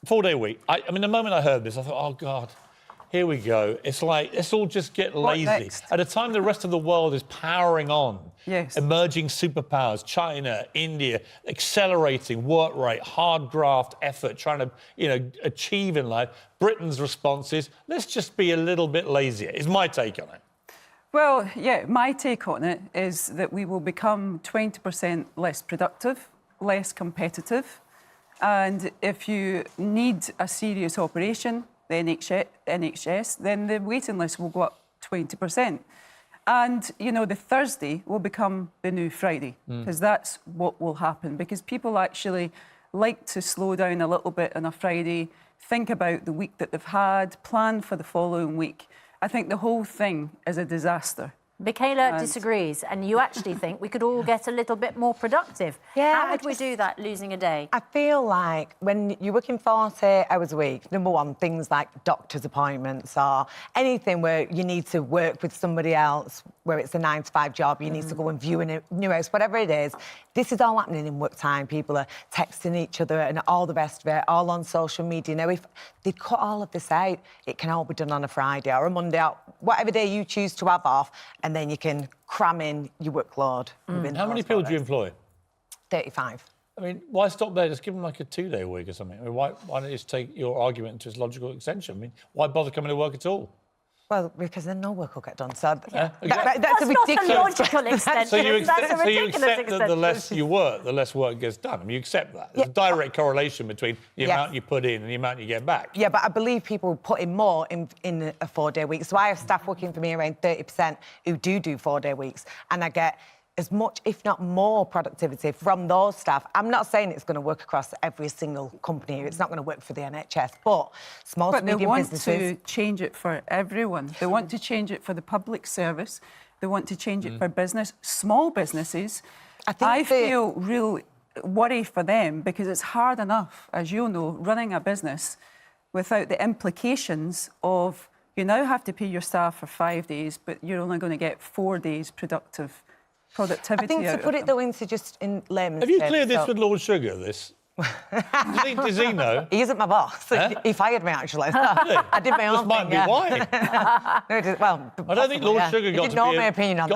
4-day week. I mean, the moment I heard this, I thought, oh, God, here we go. It's like, let's all just get lazy. At a time the rest of the world is powering on. Yes. Emerging superpowers, China, India, accelerating work rate, hard graft effort, trying to, achieve in life. Britain's response is, let's just be a little bit lazier, is my take on it. Well, yeah, my take on it is that we will become 20% less productive, less competitive. And if you need a serious operation, the NHS, then the waiting list will go up 20%. And, the Thursday will become the new Friday, because that's what will happen. Because people actually like to slow down a little bit on a Friday, think about the week that they've had, plan for the following week. I think the whole thing is a disaster. Michaela disagrees, and you actually think we could all get a little bit more productive. Yeah, how would we do that, losing a day? I feel like when you're working 40 hours a week, number one, things like doctor's appointments or anything where you need to work with somebody else, where it's a 9-to-5 job, you need to go and view a new house, whatever it is, this is all happening in work time. People are texting each other and all the rest of it, all on social media. Now, if they cut all of this out, it can all be done on a Friday or a Monday, or whatever day you choose to have off, and then you can cram in your workload. How many people do you employ? 35. I mean, why stop there? Just give them like a 2-day week or something. I mean, why don't you just take your argument to its logical extension? I mean, why bother coming to work at all? Well, because then no work will get done. So yeah, that's a ridiculous... not a logical extension. So you accept extension. that the less you work, the less work gets done. I mean, you accept that. There's a direct correlation between the amount you put in and the amount you get back. Yeah, but I believe people put in more in a 4-day week. So I have staff working for me around 30% who do 4-day weeks, and I get as much, if not more, productivity from those staff. I'm not saying it's going to work across every single company. It's not going to work for the NHS, but small to medium businesses... But they want to change it for everyone. They want to change it for the public service. They want to change it for business. Small businesses, I feel real worry for them, because it's hard enough, as you know, running a business without the implications of you now have to pay your staff for 5 days, but you're only going to get 4 days productivity. I think to put it, though, into just in layman's terms... Have you cleared this with Lord Sugar, this? Does he know? He isn't my boss. He fired me, actually. I did my own thing. This might be why. Well, I don't think Lord Sugar got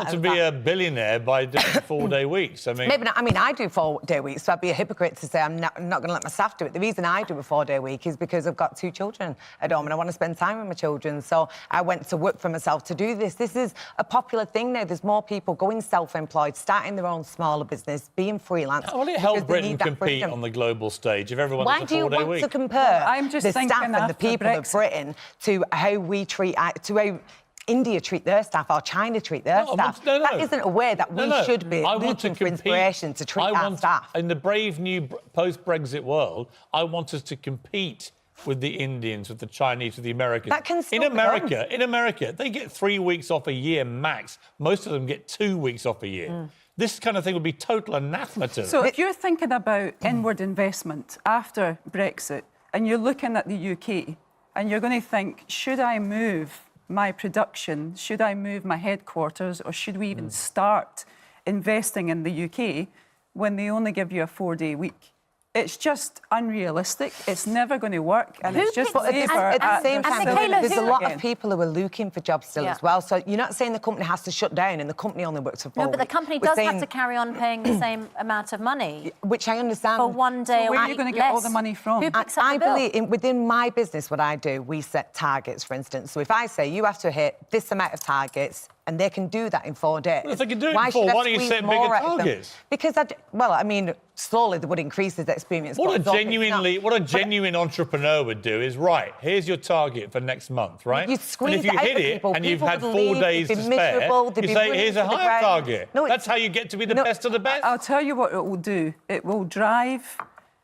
to be a billionaire by doing 4-day weeks. I mean, maybe not. I mean, I do 4-day weeks, so I'd be a hypocrite to say I'm not going to let my staff do it. The reason I do a 4-day week is because I've got 2 children at home and I want to spend time with my children. So I went to work for myself to do this. This is a popular thing now. There's more people going self-employed, starting their own smaller business, being freelance. How will it help Britain compete on the global stage if everyone Why has a 4-day week? Why do you want to compare the staff and the people of Britain to how we treat, to how India treat their staff or China treat their staff? That isn't a way that we should be looking for inspiration to treat our staff. In the brave new post-Brexit world, I want us to compete with the Indians, with the Chinese, with the Americans. That can still be done. In America, they get 3 weeks off a year max. Most of them get 2 weeks off a year. This kind of thing would be total anathema to them. So if you're thinking about inward investment after Brexit and you're looking at the UK and you're going to think, should I move my production, should I move my headquarters, or should we even start investing in the UK when they only give you a 4-day week? It's just unrealistic. It's never going to work, and it's just at the same time, there's a lot of people who are looking for jobs still as well. So you're not saying the company has to shut down and the company only works for 4 weeks. No, but the company does have to carry on paying the same amount of money. Which I understand. For 1 day so where are you going to get all the money from? I believe within my business, what I do, we set targets, for instance. So if I say you have to hit this amount of targets, and they can do that in 4 days. Well, if they can do it in 4, why don't you set bigger targets? Because, I mean, slowly they would increase his experience. What a genuine entrepreneur would do is, right, here's your target for next month, right? You squeeze and if you hit it and you've had 4 days to spare, you say, here's a higher target. No, that's how you get to be the best of the best. I'll tell you what it will do. It will drive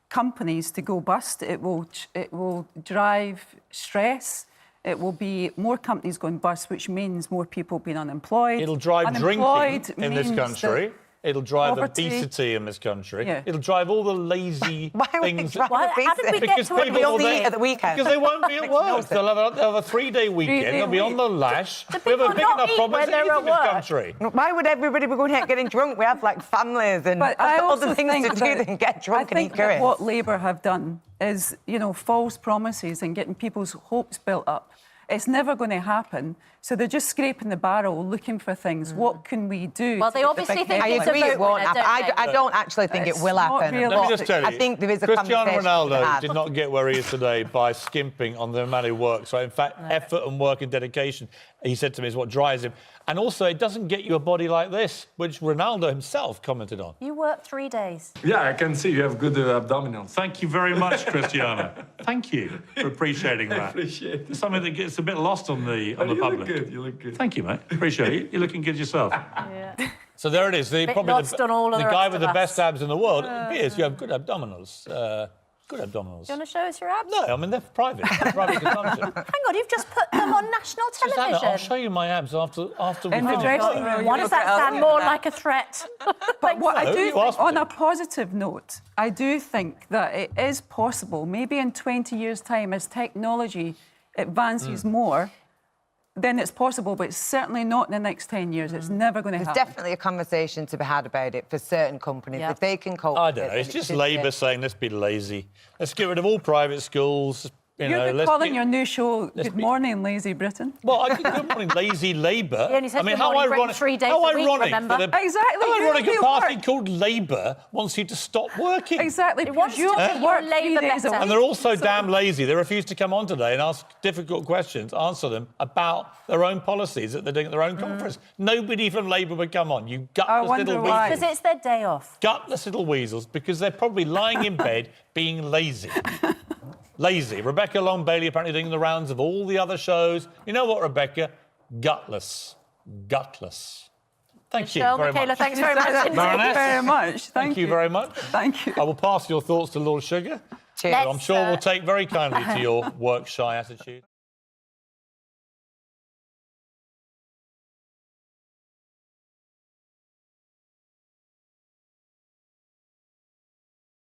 companies to go bust. It will drive stress. It will be more companies going bust, which means more people being unemployed. It'll drive drinking in this country. It'll drive Poverty. obesity in this country. Yeah. It'll drive all the lazy Why are we things. trying Why- to how did we be get Because to what people we will all then- eat at the weekend? Because they won't be at work. They'll have a 3-day weekend. Three-day They'll be on week. the lash. Do We have a people big not enough eat problem when as they're anything at in this work? country. Why would everybody be going out getting drunk? We have like families and But I also other things think to do that, than get drunk I and think eat that curries. what Labour have done is, false promises and getting people's hopes built up. It's never going to happen. So they're just scraping the barrel, looking for things. What can we do? Well, to they get the obviously big think I headlines? it's a agree it vote won't winner, happen. don't they? I don't actually think it It's will not happen. really- Let me but just tell you, I think there is a Cristiano conversation to Ronaldo have. did not get where he is today by skimping on the amount he works. So, in fact, effort and work and dedication, he said to me, is what drives him. And also, it doesn't get you a body like this, which Ronaldo himself commented on. You work 3 days. Yeah, I can see you have good abdominals. Thank you very much, Cristiano. Thank you for appreciating that. Appreciate it. It's something that gets a bit lost on the You look public. good, you look good. Thank you, mate. Appreciate it. You're looking good yourself. Yeah. So there it is. Bit lost on all of the guy rest with of the best us. abs in the world. Piers, you have good abdominals. Good abdominals. Do you want to show us your abs? No, I mean, they're private. Private consumption. Hang on, you've just put them on national Susanna, television. I'll show you my abs after we In the finish. dressing room. Why you does look that at sound us. more like a threat? But what I No, do you think, asked on me. a positive note, I do think that it is possible, maybe in 20 years' time, as technology advances more, then it's possible, but it's certainly not in the next 10 years. It's never going to There's happen. definitely a conversation to be had about it for certain companies. Yeah. If they can cope I with don't it, know. then It's it just should Labour be. saying, let's be lazy. Let's get rid of all private schools. You're let's calling get- your new show let's Good be- Morning, Lazy Britain. Well, I think good morning, lazy Labour. He only said I mean, good how morning, Britain ironic! 3 days how a week, ironic! remember? that Exactly, How you ironic! don't A do party work. called Labour wants you to stop working. Exactly, It because wants you to have make to your work 3 Labour days a better. And week. they're also damn lazy. They refuse to come on today and ask difficult questions, answer them about their own policies that they're doing at their own conference. Nobody from Labour would come on. You gutless wonder little why. weasels. Because it's their day off. Gutless little weasels, because they're probably lying in bed being lazy. Lazy. Rebecca Long Bailey apparently doing the rounds of all the other shows. You know what, Rebecca? Gutless. Gutless. Thank you Michelle, very Michaela, much. thanks very much. Thank you Baroness. very much. Thank you very much. Thank you. I will pass your thoughts to Lord Sugar. Cheers. I'm sure we'll take very kindly to your work-shy attitude.